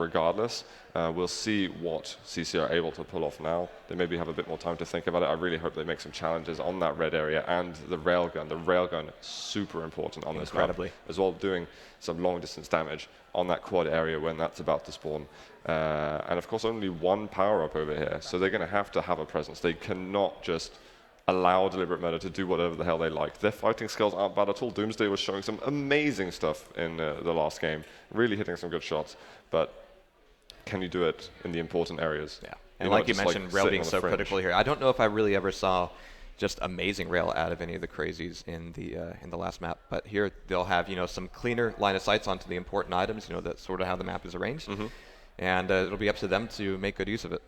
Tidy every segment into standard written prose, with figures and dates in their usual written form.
regardless. We'll see what CC are able to pull off now. They maybe have a bit more time to think about it. I really hope they make some challenges on that red area and the railgun. The railgun, super important on this map, as well, doing some long distance damage on that quad area when that's about to spawn. And of course, only one power up over here, so they're going to have a presence. They cannot just allow Deliberate Murder to do whatever the hell they like. Their fighting skills aren't bad at all. Doomsday was showing some amazing stuff in the last game, really hitting some good shots, but can you do it in the important areas? Yeah, and like you mentioned, rail being so critical here. I don't know if I really ever saw just amazing rail out of any of the CrazYs in the last map, but here they'll have some cleaner line of sights onto the important items. That's sort of how the map is arranged, and it'll be up to them to make good use of it.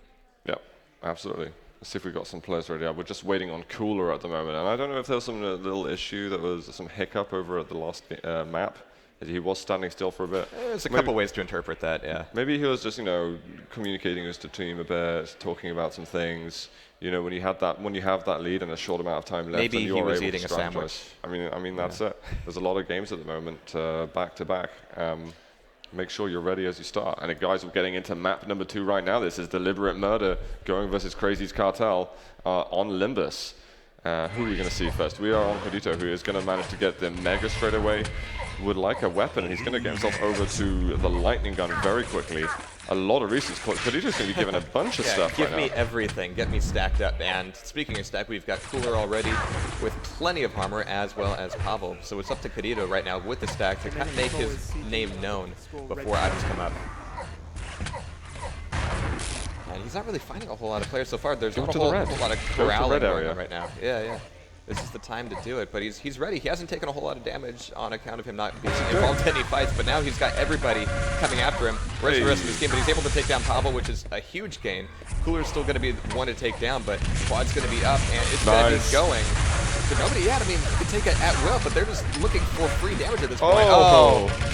Yeah, absolutely. Let's see if we've got some players ready. We're just waiting on Cooler at the moment, and I don't know if there was some little issue, that was some hiccup over at the last map. He was standing still for a bit. There's a couple ways to interpret that, yeah. Maybe he was just, communicating with the team a bit, talking about some things. When you have that lead and a short amount of time left, maybe and he was eating a sandwich. I mean that's it. There's a lot of games at the moment, back to back. Make sure you're ready as you start. And guys, we're getting into map number 2 right now. This is Deliberate Murder going versus CrazYs Cartel on Limbus. Who are we going to see first? We are on Codito, who is going to manage to get the Mega straight away. Would like a weapon, and he's going to get himself over to the Lightning Gun very quickly. A lot of reasons. Codito's going to be given a bunch of stuff give right me now. Everything. Get me stacked up. And speaking of stack, we've got Cooler already with plenty of armor, as well as Pavel. So it's up to Codito right now with the stack to kind of make his name known before items come up. And he's not really finding a whole lot of players so far. There's not a whole lot of corralling going on right now. Yeah. This is the time to do it, but he's ready. He hasn't taken a whole lot of damage on account of him not being involved in any fights, but now he's got everybody coming after him. Where's the rest of his game? But he's able to take down Pavel, which is a huge gain. Cooler's still going to be the one to take down, but Quad's going to be up, and it's going to be going to nobody yet. I mean, you can take it at will, but they're just looking for free damage at this point.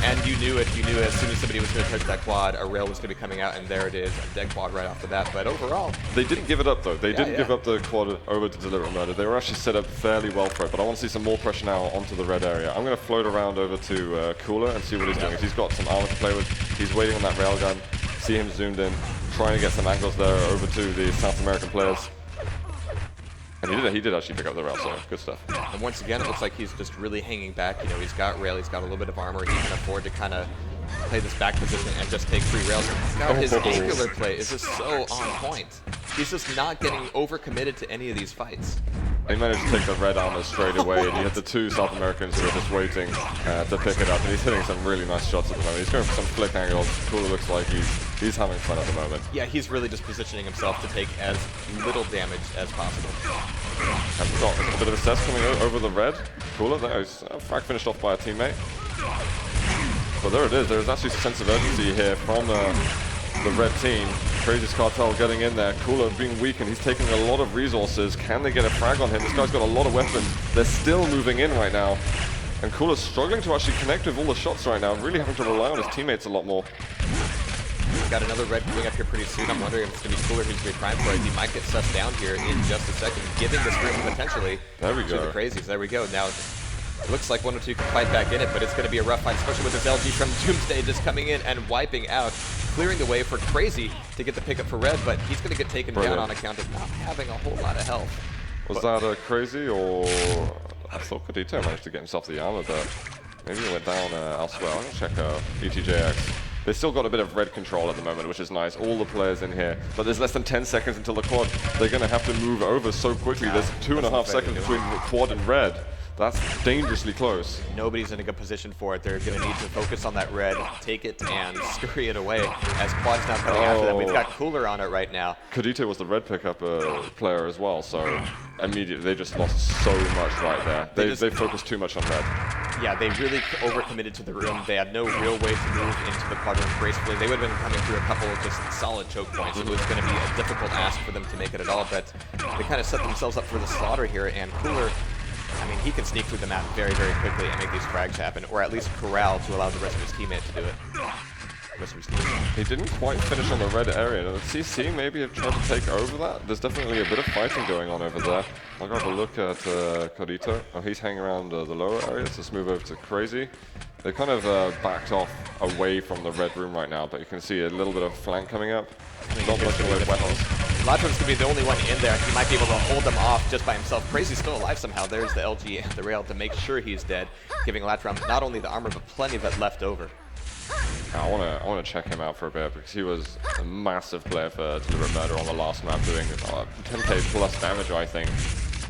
And you knew it. You knew as soon as somebody was going to touch that quad, a rail was going to be coming out, and there it is, a dead quad right off the bat. But overall, they didn't give it up, though. They didn't give up the quad over to Deliberate Murder. They were actually set up fairly well for it, but I want to see some more pressure now onto the red area. I'm going to float around over to Cooler and see what he's doing. If he's got some armor to play with, he's waiting on that railgun. See him zoomed in, trying to get some angles there over to the South American players. And he did actually pick up the rail, so good stuff. And once again, it looks like he's just really hanging back. He's got rail, he's got a little bit of armor. He can afford to kind of play this back position and just take free rails. Now his angular play is just so on point. He's just not getting overcommitted to any of these fights. He managed to take the red armor straight away, and you had the 2 South Americans who were just waiting to pick it up, and he's hitting some really nice shots at the moment. He's going for some flick angles. Cooler looks like he's having fun at the moment. Yeah, he's really just positioning himself to take as little damage as possible. And we've got a bit of a cess coming over the red. Cooler, there is frag finished off by a teammate. But there it is. There is actually a sense of urgency here from the red team. CrazYs Cartel getting in there. Cooler being weak, and he's taking a lot of resources. Can they get a frag on him? This guy's got a lot of weapons. They're still moving in right now. And Cooler's struggling to actually connect with all the shots right now, really having to rely on his teammates a lot more. He's got another red coming up here pretty soon. I'm wondering if it's going to be Cooler who's going to be primed for it. He might get sussed down here in just a second, giving this room potentially to the CrazYs. There we go. Now, it looks like 1 or 2 can fight back in it, but it's going to be a rough fight, especially with this LG from Doomsday just coming in and wiping out, clearing the way for CrazY to get the pickup for red, but he's going to get taken down on account of not having a whole lot of health. Was that a CrazY, or I thought Codito managed to get himself the armor, but maybe he went down elsewhere. I'm going to check ETJX. They've still got a bit of red control at the moment, which is nice. All the players in here, but there's less than 10 seconds until the quad. They're going to have to move over so quickly. There's 2.5 seconds between the quad and red. That's dangerously close. Nobody's in a good position for it. They're going to need to focus on that red, take it, and scurry it away as Quad's now coming after them. We've got Cooler on it right now. Codito was the red pickup player as well, so immediately they just lost so much right there. They focused too much on red. Yeah, they really overcommitted to the room. They had no real way to move into the quadrant gracefully. They would have been coming through a couple of just solid choke points. It was going to be a difficult ask for them to make it at all, but they kind of set themselves up for the slaughter here, and Cooler, I mean, he can sneak through the map very, very quickly and make these frags happen, or at least corral to allow the rest of his teammate to do it. He didn't quite finish on the red area. The CC maybe have tried to take over that. There's definitely a bit of fighting going on over there. I'll have a look at Corito. Oh, he's hanging around the lower areas. Let's move over to Crazy. They've kind of backed off away from the red room right now, but you can see a little bit of flank coming up. Not much away with weapons. Latram's going to be the only one in there. He might be able to hold them off just by himself. Crazy's still alive somehow. There's the LG and the rail to make sure he's dead, giving Latram not only the armor, but plenty of it left over. I want to check him out for a bit because he was a massive player for Deliberate Murder on the last map, doing 10k plus damage, I think.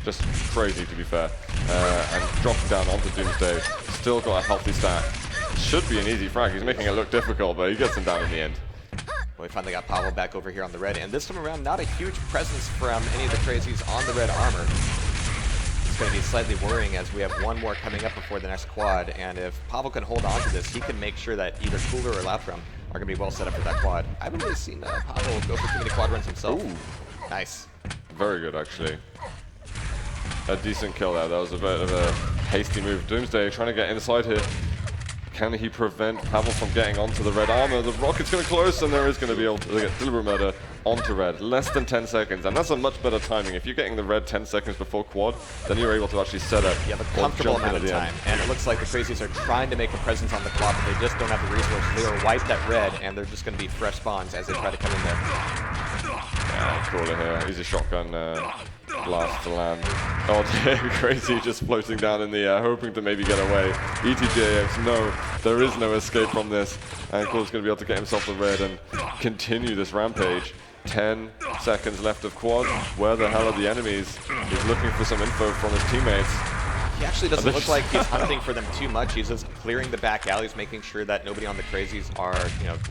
Just crazy, to be fair. And dropping down onto Doomsday. Still got a healthy stack. Should be an easy frag. He's making it look difficult, but he gets him down in the end. Well, we finally got Pavel back over here on the red, and this time around, not a huge presence from any of the CrazYs on the red armor. It's going to be slightly worrying as we have one more coming up before the next quad, and if Pavel can hold on to this, he can make sure that either Cooler or Latram are going to be well set up for that quad. I haven't really seen Pavel go for too many quad runs himself. Ooh. Nice. Very good, actually. A decent kill there. That was a bit of a hasty move. Doomsday trying to get inside here. Can he prevent Pavel from getting onto the red armor? The rocket's going to close, and there is going to be able to get Deliberate Murder onto red. Less than 10 seconds, and that's a much better timing. If you're getting the red 10 seconds before quad, then you're able to actually set up. You have a comfortable amount of time, and it looks like the CrazYs are trying to make a presence on the quad, but they just don't have the resources. They were wiped at red, and they're just going to be fresh spawns as they try to come in there. Yeah, Crawler here. Easy shotgun blast to land. Oh, Crazy just floating down in the air, hoping to maybe get away. ETJX, no, there is no escape from this. And Crawler's going to be able to get himself the red and continue this rampage. 10 seconds left of quad. Where the hell are the enemies? He's looking for some info from his teammates. He actually doesn't look like he's hunting for them too much. He's just clearing the back alleys, making sure that nobody on the CrazYs are,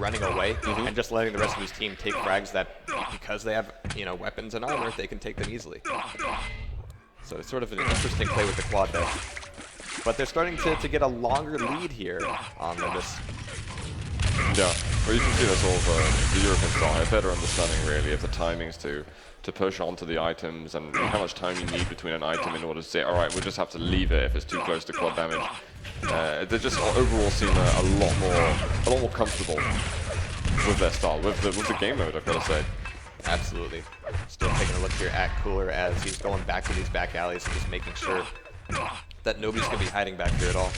running away, and just letting the rest of his team take frags that, because they have, weapons and armor, they can take them easily. So it's sort of an interesting play with the quad there. But they're starting to get a longer lead here on this. Yeah, well, you can see that's all the European style. A better understanding, really, of the timings to push onto the items and how much time you need between an item in order to say, all right, we'll just have to leave it if it's too close to quad damage. They just overall seem a lot more comfortable with their style, with the game mode, I've got to say. Absolutely. Still taking a look here at Cooler as he's going back to these back alleys and just making sure that nobody's going to be hiding back here at all.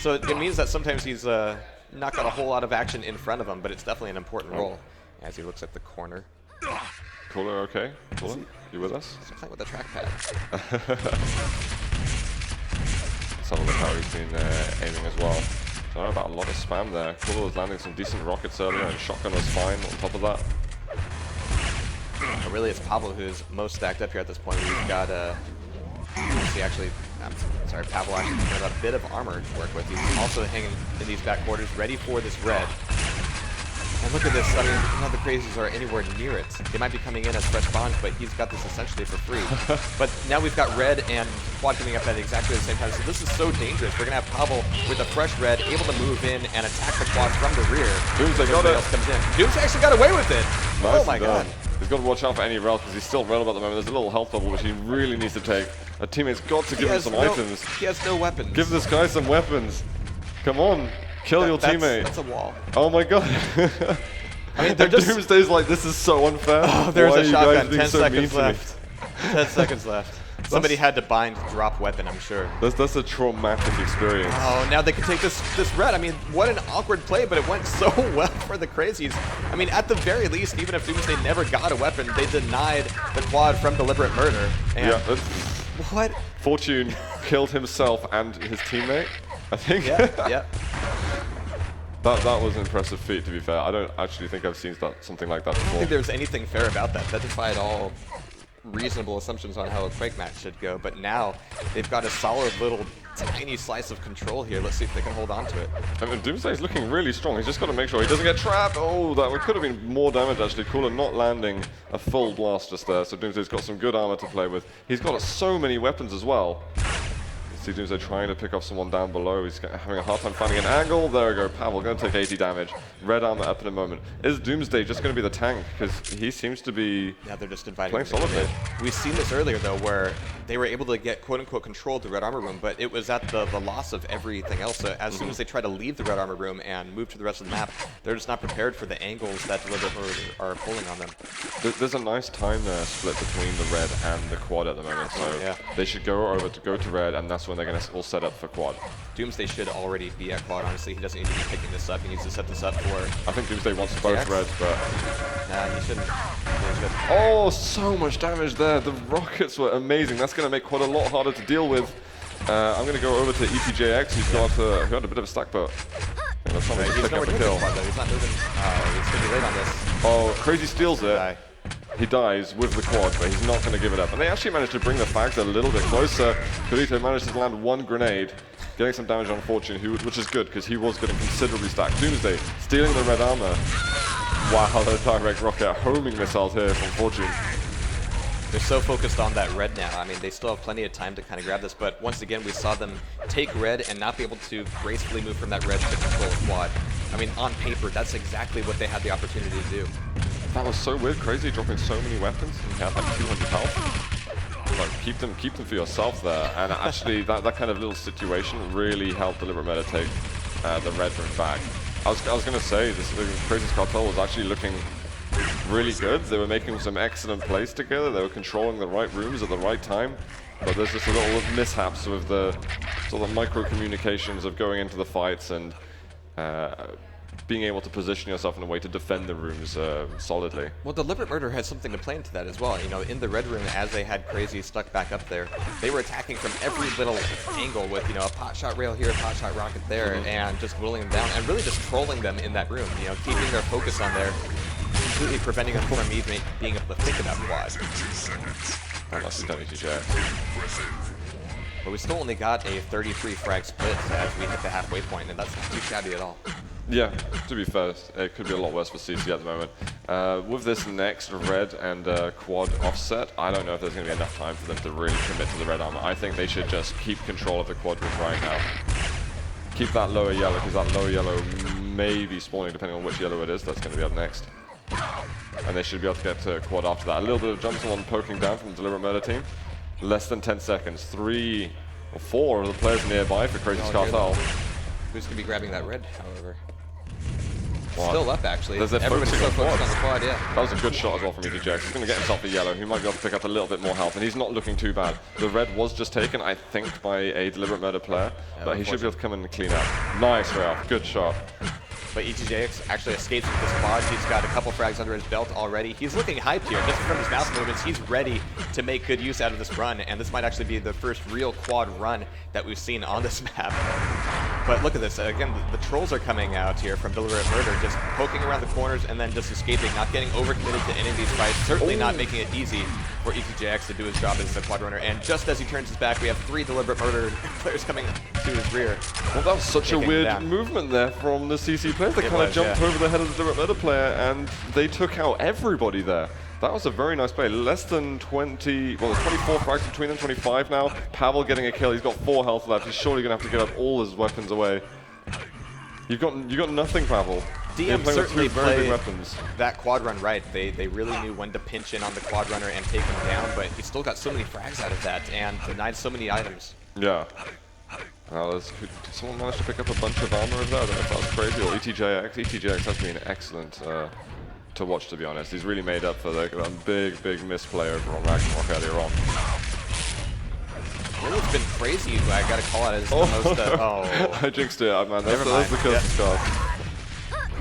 So it means that sometimes he's not got a whole lot of action in front of him, but it's definitely an important role as he looks at the corner. Cooler, okay? Cooler, you with us? He's playing with the trackpad. Let's have a look how he's been aiming as well. So I know about a lot of spam there. Cooler was landing some decent rockets earlier, and shotgun was fine on top of that. But really, it's Pavel who's most stacked up here at this point. We've got Pavel actually got a bit of armor to work with. He's also hanging in these back quarters, ready for this red. And look at this, I mean, none of the CrazYs are anywhere near it. They might be coming in as fresh spawns, but he's got this essentially for free. But now we've got red and quad coming up at exactly the same time, so this is so dangerous. We're going to have Pavel with a fresh red, able to move in and attack the quad from the rear. Doomsday got it. Comes in. Doomsday actually got away with it. Nice, oh my god. He's got to watch out for any rail because he's still relevant at the moment. There's a little health bubble which he really needs to take. A teammate's got to give him some items. He has no weapons. Give this guy some weapons. Come on. Kill your teammate. That's a wall. Oh my god. I mean, they're just... Doomsday's like, this is so unfair. Oh, there's a shotgun. 10 so seconds left. 10 seconds left. Somebody had to bind drop weapon, I'm sure. That's a traumatic experience. Oh, now they can take this red. I mean, what an awkward play, but it went so well for the CrazYs. I mean, at the very least, even if Doomsday never got a weapon, they denied the quad from deliberate murder. And yeah. What? Fortune killed himself and his teammate, I think. Yeah. That was an impressive feat, to be fair. I don't actually think I've seen something like that before. I don't think there's anything fair about that. That defied all reasonable assumptions on how a Quake match should go. But now they've got a solid little tiny slice of control here. Let's see if they can hold on to it. I mean, Doomsday's looking really strong. He's just got to make sure he doesn't get trapped. Oh, that could have been more damage, actually. Cooler not landing a full blast just there. So Doomsday's got some good armor to play with. He's got so many weapons as well. See Doomsday trying to pick off someone down below. He's having a hard time finding an angle. There we go. Pavel going to take 80 damage. Red armor up in a moment. Is Doomsday just going to be the tank? Because he seems to be they're just inviting playing solidly. We've seen this earlier, though, where they were able to get quote-unquote control of the red armor room, but it was at the loss of everything else. So as soon as they try to leave the red armor room and move to the rest of the map, they're just not prepared for the angles that Deliberate Murder are pulling on them. There's a nice time there split between the red and the quad at the moment, so they should go to red, and that's when they're going to all set up for quad. Doomsday should already be at quad, honestly. He doesn't need to be picking this up. He needs to set this up for... I think Doomsday wants both reds, but... Nah, he shouldn't. Oh, so much damage there. The rockets were amazing. That's going to make quad a lot harder to deal with. I'm going to go over to ETJX, who had a bit of a stack, but... He's nowhere near the quad, though. He's not moving. He's going to be late on this. Oh, Crazy steals it. He dies with the quad, but he's not going to give it up. And they actually managed to bring the fags a little bit closer. Kulito managed to land one grenade, getting some damage on Fortune, which is good, because he was getting considerably stacked. Doomsday stealing the red armor. Wow, the direct rocket homing missiles here from Fortune. They're so focused on that red now. I mean, they still have plenty of time to kind of grab this, but once again, we saw them take red and not be able to gracefully move from that red to control quad. I mean, on paper, that's exactly what they had the opportunity to do. That was so weird. Crazy dropping so many weapons, and he had like 200 health. Like, keep them for yourself there. And actually, that kind of little situation really helped Deliberate Murder take the red room back. I was going to say, Crazy's Cartel was actually looking really good. They were making some excellent plays together. They were controlling the right rooms at the right time. But there's just a little mishaps with the sort of micro communications of going into the fights and being able to position yourself in a way to defend the rooms solidly. Well, Deliberate Murder has something to play into that as well. You know, in the red room, as they had Crazy stuck back up there, they were attacking from every little angle with, you know, a pot shot rail here, a pot shot rocket there, and just whittling them down, and really just trolling them in that room, you know, keeping their focus on there, completely preventing them from even being able to think about quad. Unless it's done ETJ. But we still only got a 33 frag split as we hit the halfway point, and that's not too shabby at all. Yeah, to be fair, it could be a lot worse for CC at the moment. With this next red and quad offset, I don't know if there's going to be enough time for them to really commit to the red armor. I think they should just keep control of the quad room right now. Keep that lower yellow, because that lower yellow may be spawning depending on which yellow it is. That's going to be up next. And they should be able to get to quad after that. A little bit of jump someone poking down from the Deliberate Murder team. Less than 10 seconds. 3 or 4 of the players nearby for Crazy's Cartel. Who's going to be grabbing that red, however? What? Still up, actually. Everybody's so focused on the quad, yeah. That was a good shot as well from ETJ. He's going to get himself a yellow. He might be able to pick up a little bit more health, and he's not looking too bad. The red was just taken, I think, by a Deliberate Murder player, but he should be able to come in and clean up. Nice, Ralph. Good shot. But ETJX actually escapes with this quad. He's got a couple frags under his belt already. He's looking hyped here. Just from his mouse movements, he's ready to make good use out of this run, and this might actually be the first real quad run that we've seen on this map. But look at this. Again, the trolls are coming out here from Deliberate Murder, just poking around the corners and then just escaping, not getting overcommitted to any of these fights, certainly not making it easy for ETJX to do his job as a quad runner. And just as he turns his back, we have 3 Deliberate Murder players coming to his rear. Well, that was such a weird movement there from the CC players. They kind of jumped over the head of the Deliberate Murder player, and they took out everybody there. That was a very nice play. Less than 20, well, there's 24 frags between them, 25 now. Pavel getting a kill. He's got 4 health left. He's surely going to have to give up all his weapons away. You got nothing, Pavel. DM certainly played that quad run right. They really knew when to pinch in on the quad runner and take him down, but he still got so many frags out of that and denied so many items. Yeah. Did someone manage to pick up a bunch of armor over there? I don't know if that was Crazy or ETJX. ETJX has been excellent to watch, to be honest. He's really made up for the big misplay over on Ragnarok earlier on. Really, it's been Crazy who I gotta call out as the most. I jinxed it, man. That's the curse of stuff.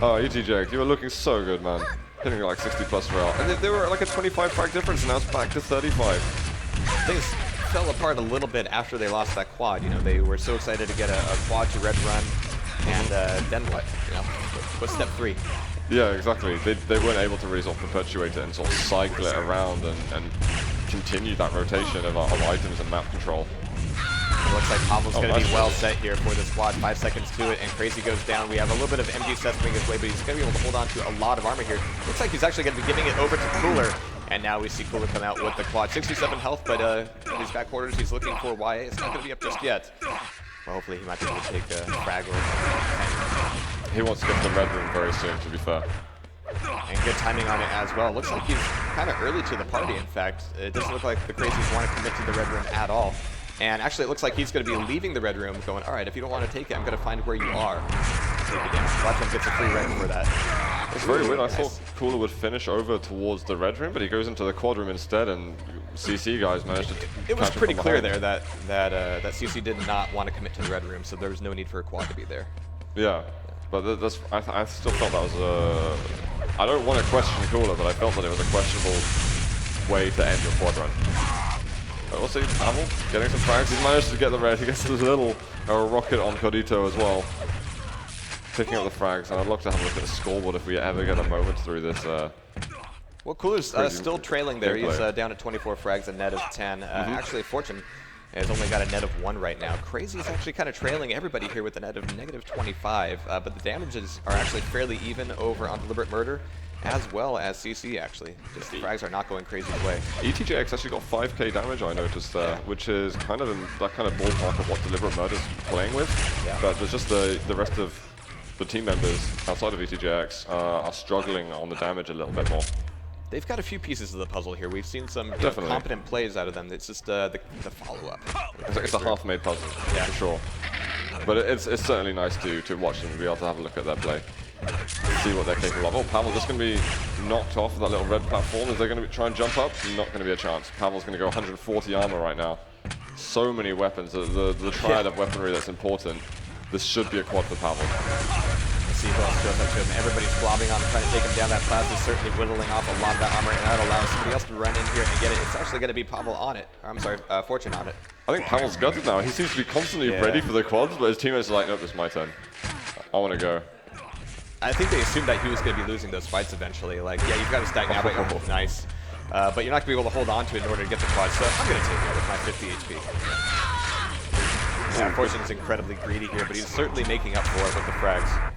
Oh, ETJX, you were looking so good, man. Hitting like 60 plus rail. And they were like a 25 frag difference, and now it's back to 35. Things fell apart a little bit after they lost that quad. You know, they were so excited to get a quad to red run, and then what? You know, what's step 3? Yeah, exactly. They weren't able to really sort of perpetuate it and sort of cycle it around and continue that rotation of items and map control. It looks like Pavel's going to be well set here for this quad. 5 seconds to it, and Crazy goes down. We have a little bit of MG Seth coming his way, but he's going to be able to hold on to a lot of armor here. Looks like he's actually going to be giving it over to Cooler. And now we see Cooler come out with the quad. 67 health, but in his back quarters, he's looking for YA. It's not going to be up just yet. Well, hopefully he might be able to take a frag. He wants to get to the red room very soon, to be fair. And good timing on it as well. Looks like he's kind of early to the party, in fact. It doesn't look like the CrazYs want to commit to the red room at all. And actually, it looks like he's going to be leaving the red room, going, all right, if you don't want to take it, I'm going to find where you are. Take it down. Watch him get a free red for that. It's very weird. I thought Cooler would finish over towards the red room, but he goes into the quad room instead, and CC guys managed to. It was pretty clear there that CC did not want to commit to the red room, so there was no need for a quad to be there. Yeah, but I still felt that was I don't want to question Cooler, but I felt that it was a questionable way to end your quad run. We'll see. Pavel getting some frags. He's managed to get the red. He gets a little rocket on Codito as well. Picking up the frags, and I'd love to have a look at the scoreboard if we ever get a moment through this. Well, Cooler's still trailing there. He's down at 24 frags, a net of 10. Actually, Fortune has only got a net of 1 right now. CrazYs actually kind of trailing everybody here with a net of -25, but the damages are actually fairly even over on Deliberate Murder, as well as CC, actually. Just the frags are not going CrazYs' way. ETJX actually got 5k damage, I noticed there, which is kind of in that kind of ballpark of what Deliberate Murder's playing with. Yeah. But there's just the rest of the team members outside of ETJX are struggling on the damage a little bit more. They've got a few pieces of the puzzle here. We've seen some competent plays out of them. It's just the follow-up. It's a half-made puzzle, yeah, for sure. But it's certainly nice to watch them and be able to have a look at their play. See what they're capable of. Oh, Pavel's just going to be knocked off of that little red platform. Is they going to try and jump up? Not going to be a chance. Pavel's going to go 140 armor right now. So many weapons. The triad of weaponry that's important. This should be a quad for Pavel. See who else goes up to him. Everybody's blobbing on him, trying to take him down. That plasma is certainly whittling off a lot of that armor, and that allows somebody else to run in here and get it. It's actually going to be Pavel on it. Or, I'm sorry, Fortune on it. I think Pavel's got it now. He seems to be constantly ready for the quads, but his teammates are like, nope, it's my turn. I want to go. I think they assumed that he was going to be losing those fights eventually. Like, yeah, you've got to stack now, but you're both nice. But you're not going to be able to hold on to it in order to get the quad, so I'm going to take it with my 50 HP. Yeah, Fortune's incredibly greedy here, but he's certainly making up for it with the frags.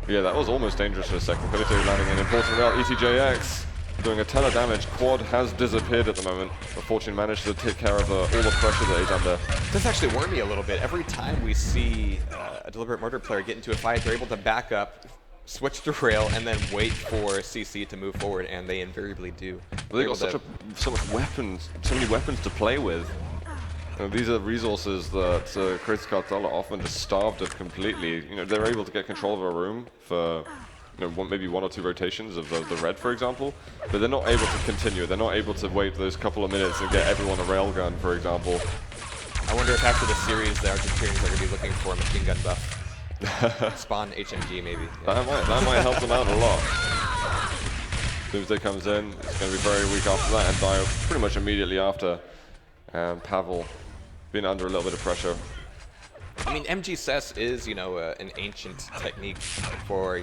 Yeah, that was almost dangerous for a second. Codito landing an important rail. ETJX doing a ton of damage. Quad has disappeared at the moment, but Fortune managed to take care of all the pressure that he's under. This actually worried me a little bit. Every time we see a Deliberate Murder player get into a fight, they're able to back up, switch to rail, and then wait for CC to move forward, and they invariably do. Well, they've got so many weapons to play with. These are resources that CrazYs Cartel are often just starved of completely. You know, they're able to get control of a room for maybe 1 or 2 rotations of the red, for example, but they're not able to continue. They're not able to wait those couple of minutes and get everyone a railgun, for example. I wonder if after the series, the Argentinians are going to be looking for a machine gun buff. Spawn HMG, maybe. Yeah. That might help them out a lot. Doomsday comes in. It's going to be very weak after that and die pretty much immediately after. And Pavel being under a little bit of pressure. I mean, MG Cess is, an ancient technique for,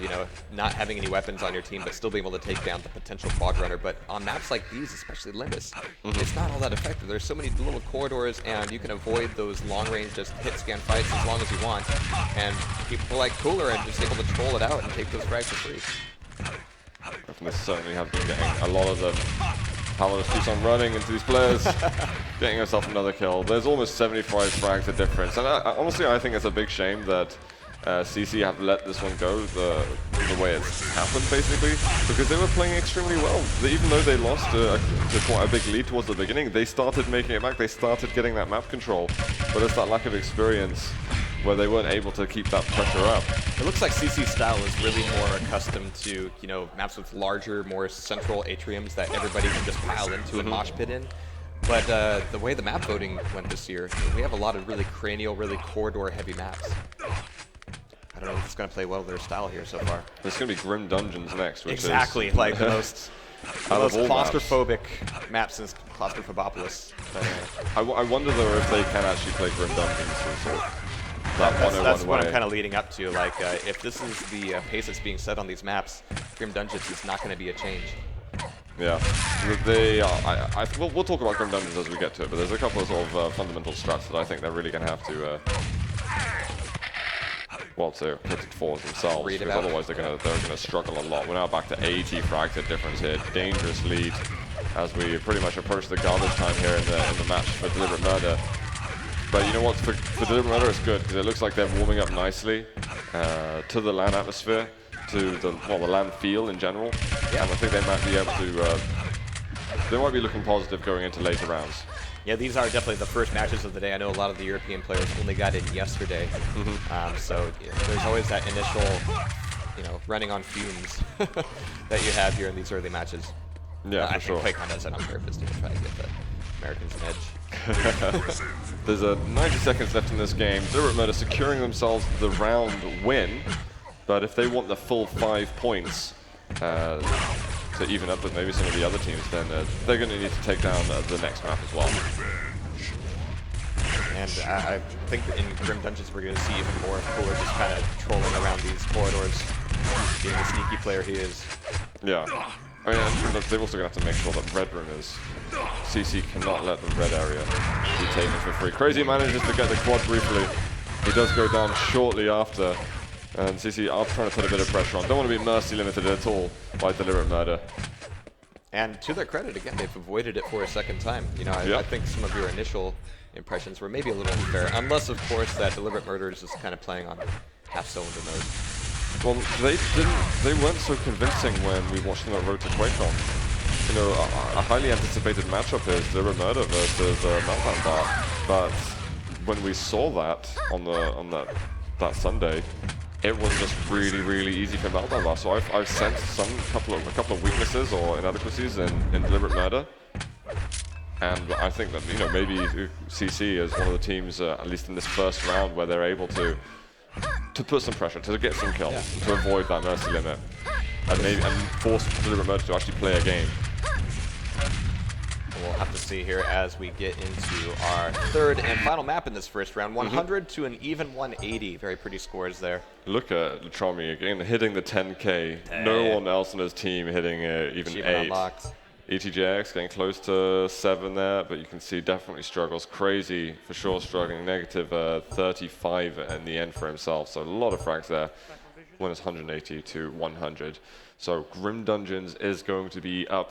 not having any weapons on your team, but still being able to take down the potential quad runner. But on maps like these, especially Limbus, it's not all that effective. There's so many little corridors, and you can avoid those long-range just hit-scan fights as long as you want. And people like Cooler are just able to troll it out and take those frags for free. They certainly have been getting a lot of them. Pavel just keeps on running into these players, getting himself another kill. There's almost 75 frags of difference. And honestly, I think it's a big shame that CC have let this one go the way it's happened, basically, because they were playing extremely well. Even though they lost to quite a big lead towards the beginning, they started making it back. They started getting that map control. But it's that lack of experience where they weren't able to keep that pressure up. It looks like CC's style is really more accustomed to, maps with larger, more central atriums that everybody can just pile into and mosh pit in. But the way the map voting went this year, we have a lot of really cranial, really corridor-heavy maps. I don't know if it's going to play well with their style here so far. There's going to be Grim Dungeons next, which is like the most claustrophobic map since Claustrophobopolis. I wonder though if they can actually play Grim Dungeons. That's what I'm kind of leading up to. Like, if this is the pace that's being set on these maps, Grim Dungeons is not going to be a change. Yeah, we'll talk about Grim Dungeons as we get to it, but there's a couple of sort of fundamental strats that I think they're really going to have to hit it for themselves, because otherwise they're gonna struggle a lot. We're now back to 80 frags at difference here. Dangerous lead as we pretty much approach the garbage time here in the match for Deliberate Murder. But you know what, for Deliberate Murder it's good, because it looks like they're warming up nicely to the LAN atmosphere, to the LAN feel in general. Yeah. And I think they might be able to, they might be looking positive going into later rounds. Yeah, these are definitely the first matches of the day. I know a lot of the European players only got in yesterday. So there's always that initial, running on fumes that you have here in these early matches. Yeah, I for sure. think QuakeCon does that on purpose to try to get the Americans an edge. There's 90 seconds left in this game. Deliberate Murder securing themselves the round win, but if they want the full 5 points to even up with maybe some of the other teams, then they're going to need to take down the next map as well. And I think in Grim Dungeons we're going to see even more of Cooler just kind of trolling around these corridors, being the sneaky player he is. Yeah. I mean, they're also going to have to make sure that Red Room is... CC cannot let the red area be taken for free. CrazY manages to get the quad briefly. He does go down shortly after. And CC are trying to put a bit of pressure on. Don't want to be mercy limited at all by Deliberate Murder. And to their credit, again, they've avoided it for a second time. I think some of your initial impressions were maybe a little unfair, unless, of course, that Deliberate Murder is just kind of playing on half-cylinder mode. Well, they weren't so convincing when we watched them at Road to QuakeCon. A highly anticipated matchup here is Deliberate Murder versus Meltdown Bar. But when we saw that on that Sunday, it was just really, really easy for Meltdown Bar. So I've sensed a couple of weaknesses or inadequacies in Deliberate Murder. And I think that maybe CC is one of the teams, at least in this first round, where they're able to put some pressure, to get some kills, to avoid that mercy limit, and force Deliberate Murder to actually play a game. We'll have to see here as we get into our third and final map in this first round. 100 to an even 180. Very pretty scores there. Look at Latromi again, hitting the 10K. No one else on his team hitting even 8. Unlocked. ETJX getting close to 7 there, but you can see definitely struggles. CrazY for sure struggling. Negative 35 in the end for himself. So a lot of frags there. One is 180 to 100. So Grim Dungeons is going to be up